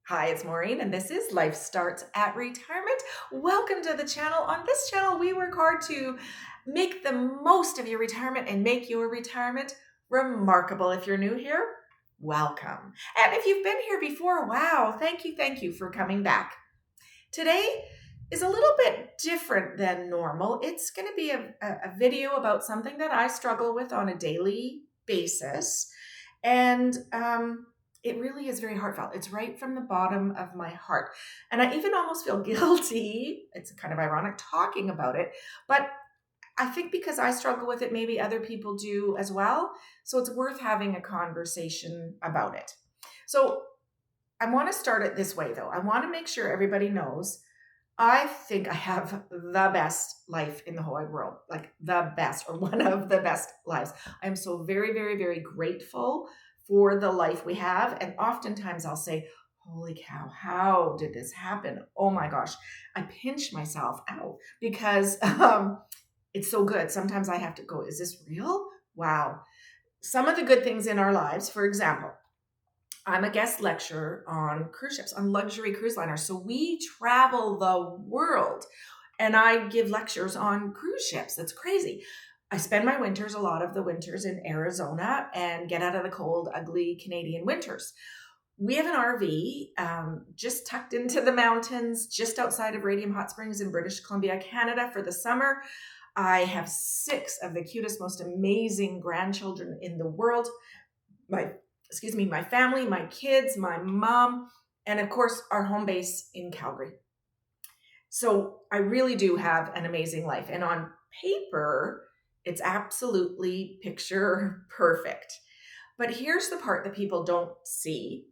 Hi, it's Maureen, and this is Life Starts at Retirement. Welcome to the channel. On this channel, we work hard to make the most of your retirement and make your retirement remarkable. If you're new here, welcome. And if you've been here before, wow, thank you for coming back. Today is a little bit different than normal. It's going to be a video about something that I struggle with on a daily basis. And it really is very heartfelt. It's right from the bottom of my heart. And I even almost feel guilty. It's kind of ironic talking about it. But I think because I struggle with it, maybe other people do as well. So it's worth having a conversation about it. So I want to start it this way, though. I want to make sure everybody knows I think I have the best life in the whole wide world, like the best or one of the best lives. I'm so very grateful for the life we have. And oftentimes I'll say, holy cow, how did this happen? Oh my gosh, I pinch myself out because it's so good. Sometimes I have to go, is this real? Wow. Some of the good things in our lives, for example, I'm a guest lecturer on cruise ships, on luxury cruise liners. So we travel the world and I give lectures on cruise ships. That's crazy. I spend my winters, a lot of the winters in Arizona and get out of the cold, ugly Canadian winters. We have an RV just tucked into the mountains, just outside of Radium Hot Springs in British Columbia, Canada for the summer. I have 6 of the cutest, most amazing grandchildren in the world. My family, my kids, my mom, and of course, our home base in Calgary. So I really do have an amazing life. And on paper, it's absolutely picture perfect. But here's the part that people don't see.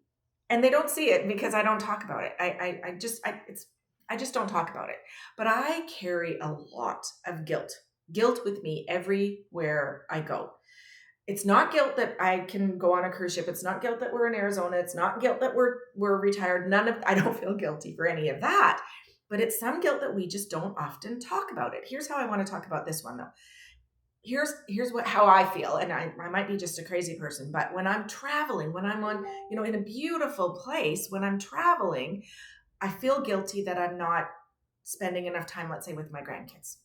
And they don't see it because I don't talk about it. I just don't talk about it. But I carry a lot of guilt with me everywhere I go. It's not guilt that I can go on a cruise ship. It's not guilt that we're in Arizona. It's not guilt that we're retired. I don't feel guilty for any of that, but it's some guilt that we just don't often talk about it. Here's how I want to talk about this one though. Here's how I feel. And I might be just a crazy person, but when I'm traveling, when I'm on, in a beautiful place, when I'm traveling, I feel guilty that I'm not spending enough time, let's say, with my grandkids.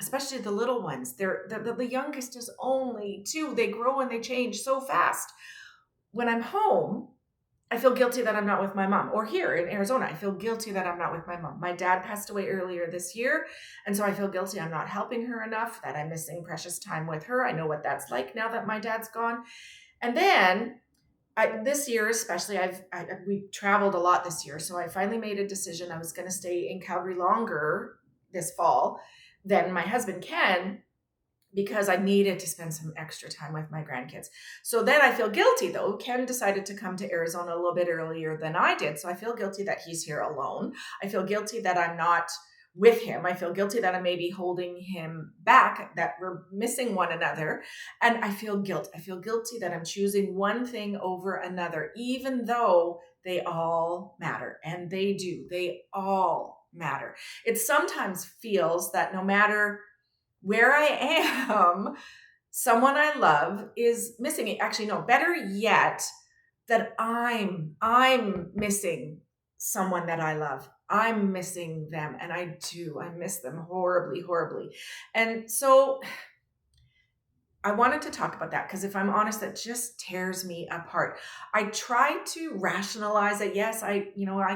Especially the little ones. The youngest is only 2. They grow and they change so fast. When I'm home, I feel guilty that I'm not with my mom. Or here in Arizona, I feel guilty that I'm not with my mom. My dad passed away earlier this year, and so I feel guilty I'm not helping her enough, that I'm missing precious time with her. I know what that's like now that my dad's gone. And then this year especially, we traveled a lot this year, so I finally made a decision. I was going to stay in Calgary longer this fall than my husband can, because I needed to spend some extra time with my grandkids. So then I feel guilty though. Ken decided to come to Arizona a little bit earlier than I did. So I feel guilty that he's here alone. I feel guilty that I'm not with him. I feel guilty that I may be holding him back, that we're missing one another. And I feel guilt. I feel guilty that I'm choosing one thing over another, even though they all matter. And they do. They all matter. It sometimes feels that no matter where I am, someone I love is missing it. Actually, no, better yet, that I'm missing someone that I love. I'm missing them, and I miss them horribly. And so I wanted to talk about that because if I'm honest, that just tears me apart. I try to rationalize it. Yes, I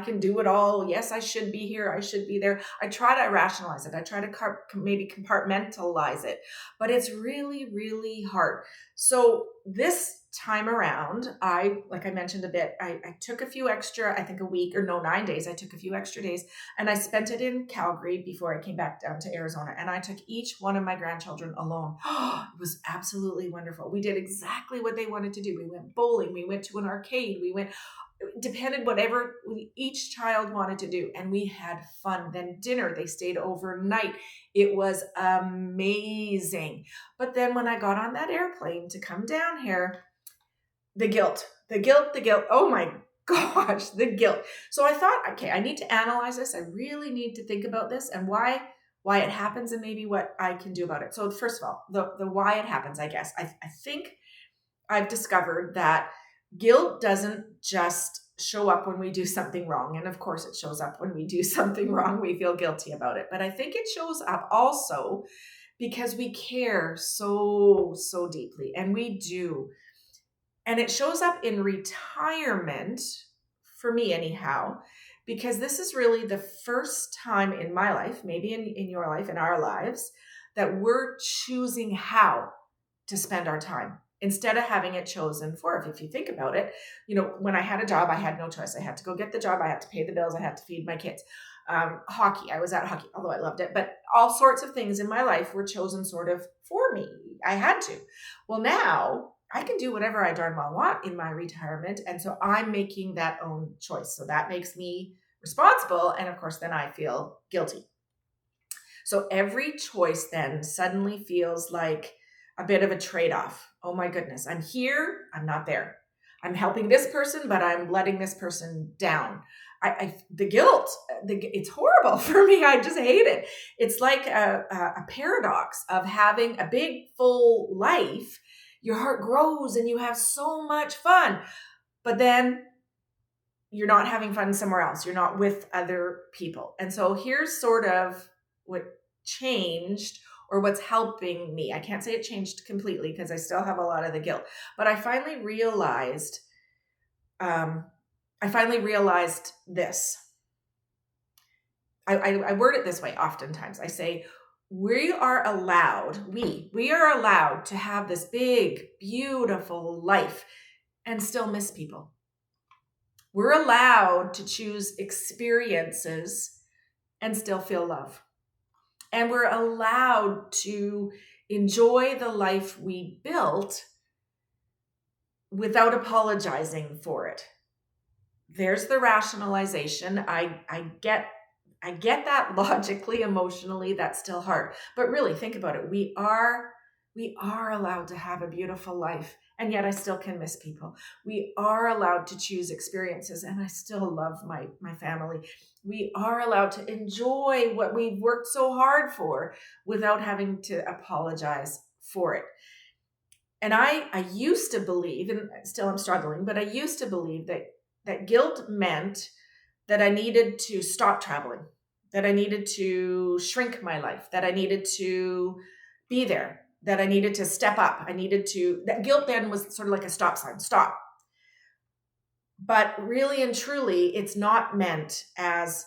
can do it all. Yes, I should be here. I should be there. I try to rationalize it. I try to maybe compartmentalize it, but it's really hard. So this time around, like I mentioned a bit, I took a few extra, I think 9 days. I took a few extra days and I spent it in Calgary before I came back down to Arizona. And I took each one of my grandchildren alone. It was absolutely wonderful. We did exactly what they wanted to do. We went bowling. We went to an arcade. Depended whatever each child wanted to do. And we had fun. Then dinner, they stayed overnight. It was amazing. But then when I got on that airplane to come down here, the guilt. Oh my gosh, the guilt. So I thought, okay, I need to analyze this. I really need to think about this and why it happens and maybe what I can do about it. So first of all, the why it happens, I guess. I think I've discovered that guilt doesn't just show up when we do something wrong. And of course, it shows up when we do something wrong. We feel guilty about it. But I think it shows up also because we care so, so deeply. And we do. And it shows up in retirement, for me anyhow, because this is really the first time in my life, maybe in your life, in our lives, that we're choosing how to spend our time instead of having it chosen for us. If you think about it, when I had a job, I had no choice. I had to go get the job. I had to pay the bills. I had to feed my kids. Hockey, I was at hockey, although I loved it, but all sorts of things in my life were chosen sort of for me. I had to. Well, now I can do whatever I darn well want in my retirement. And so I'm making that own choice. So that makes me responsible. And of course, then I feel guilty. So every choice then suddenly feels like a bit of a trade-off. Oh my goodness, I'm here, I'm not there. I'm helping this person, but I'm letting this person down. The guilt, it's horrible for me. I just hate it. It's like a paradox of having a big, full life. Your heart grows and you have so much fun, but then you're not having fun somewhere else. You're not with other people. And so here's sort of what changed, or what's helping me. I can't say it changed completely because I still have a lot of the guilt, but I finally realized this. I word it this way oftentimes. I say, we are allowed to have this big, beautiful life and still miss people. We're allowed to choose experiences and still feel love. And we're allowed to enjoy the life we built without apologizing for it. There's the rationalization. I get that logically, emotionally, that's still hard. But really think about it. We are allowed to have a beautiful life, and yet I still can miss people. We are allowed to choose experiences, and I still love my family. We are allowed to enjoy what we've worked so hard for without having to apologize for it. And I used to believe, and still I'm struggling, but I used to believe that guilt meant that I needed to stop traveling, that I needed to shrink my life, that I needed to be there, that I needed to step up. That guilt then was sort of like a stop sign, stop. But really and truly, it's not meant as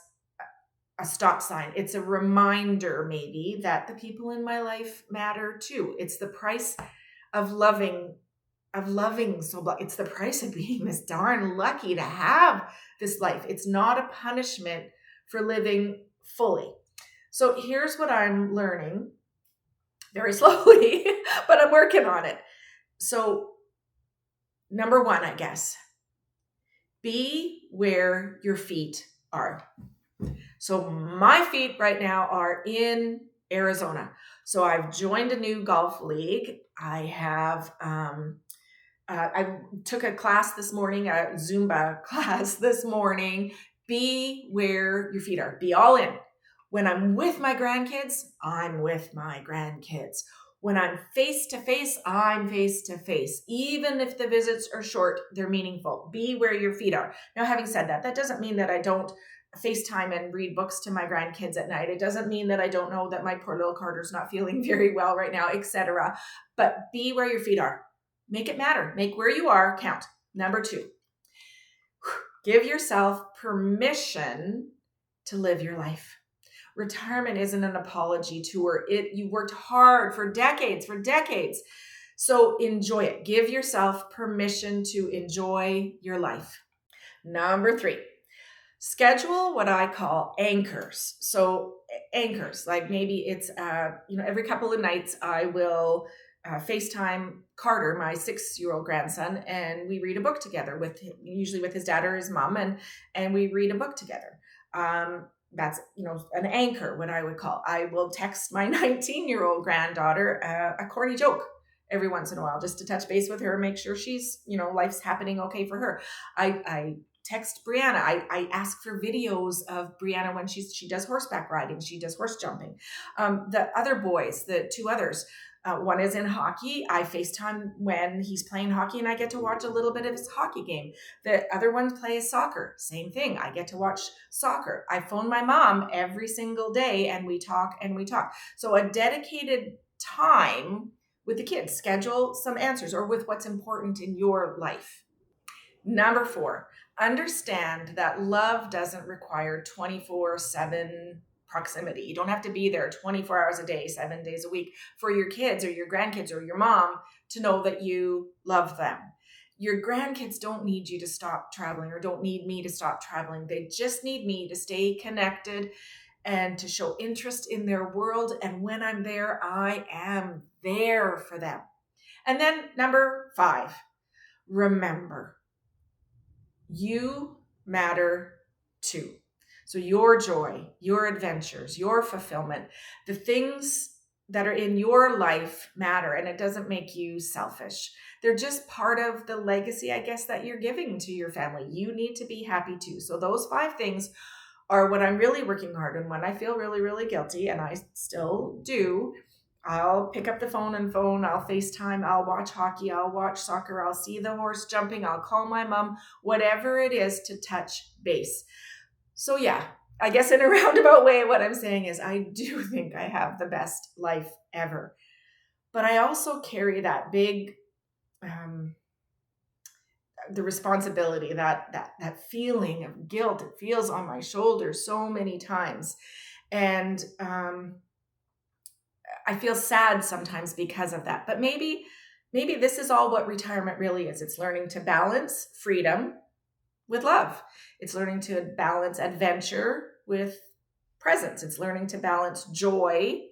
a stop sign. It's a reminder maybe that the people in my life matter too. It's the price of loving so it's the price of being this darn lucky to have this life. It's not a punishment for living fully. So here's what I'm learning very slowly, but I'm working on it. So number one, I guess, be where your feet are. So my feet right now are in Arizona. So I've joined a new golf league. I have, I took a class this morning, a Zumba class this morning. Be where your feet are. Be all in. When I'm with my grandkids, I'm with my grandkids. When I'm face to face, I'm face to face. Even if the visits are short, they're meaningful. Be where your feet are. Now, having said that, that doesn't mean that I don't FaceTime and read books to my grandkids at night. It doesn't mean that I don't know that my poor little Carter's not feeling very well right now, etc. But be where your feet are. Make it matter. Make where you are count. Number two, give yourself permission to live your life. Retirement isn't an apology tour. You worked hard for decades. So enjoy it. Give yourself permission to enjoy your life. Number three, schedule what I call anchors. So anchors, like maybe it's, every couple of nights I will FaceTime Carter, my 6-year-old grandson, and we read a book together usually with his dad or his mom, and we read a book together. That's, an anchor, what I would call. I will text my 19-year-old granddaughter a corny joke every once in a while, just to touch base with her, make sure she's, life's happening okay for her. I text Brianna. I ask for videos of Brianna when she does horseback riding, she does horse jumping. The other boys, the two others, One is in hockey. I FaceTime when he's playing hockey and I get to watch a little bit of his hockey game. The other one plays soccer. Same thing. I get to watch soccer. I phone my mom every single day and we talk and we talk. So a dedicated time with the kids, schedule some answers or with what's important in your life. Number 4, understand that love doesn't require 24/7 proximity. You don't have to be there 24 hours a day, 7 days a week for your kids or your grandkids or your mom to know that you love them. Your grandkids don't need you to stop traveling or don't need me to stop traveling. They just need me to stay connected and to show interest in their world. And when I'm there, I am there for them. And then number 5, remember, you matter too. So your joy, your adventures, your fulfillment, the things that are in your life matter, and it doesn't make you selfish. They're just part of the legacy, I guess, that you're giving to your family. You need to be happy too. So those 5 things are what I'm really working hard on. When I feel really, really guilty, and I still do, I'll pick up the phone, I'll FaceTime, I'll watch hockey, I'll watch soccer, I'll see the horse jumping, I'll call my mom, whatever it is to touch base. So yeah, I guess in a roundabout way, what I'm saying is I do think I have the best life ever. But I also carry that big, the responsibility, that feeling of guilt. It feels on my shoulders so many times. And I feel sad sometimes because of that. But maybe this is all what retirement really is. It's learning to balance freedom with love. It's learning to balance adventure with presence. It's learning to balance joy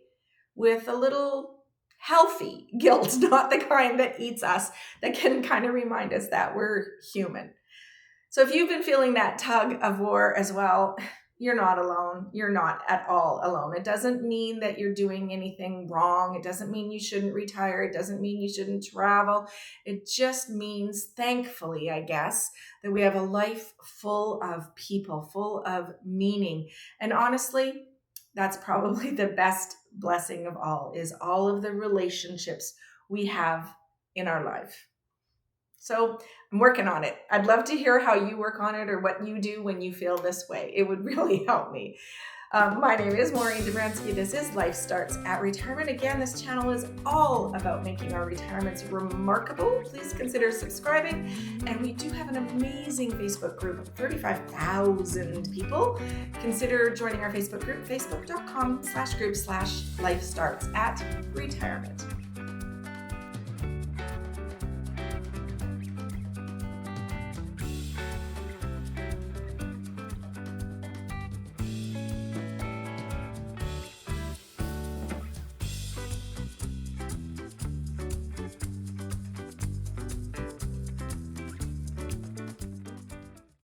with a little healthy guilt, not the kind that eats us, that can kind of remind us that we're human. So if you've been feeling that tug of war as well, you're not alone. You're not at all alone. It doesn't mean that you're doing anything wrong. It doesn't mean you shouldn't retire. It doesn't mean you shouldn't travel. It just means, thankfully, I guess, that we have a life full of people, full of meaning. And honestly, that's probably the best blessing of all, is all of the relationships we have in our life. So I'm working on it. I'd love to hear how you work on it or what you do when you feel this way. It would really help me. My name is Maureen Dobransky. This is Life Starts at Retirement. Again, this channel is all about making our retirements remarkable. Please consider subscribing. And we do have an amazing Facebook group of 35,000 people. Consider joining our Facebook group, facebook.com/group/lifestartsaretirement.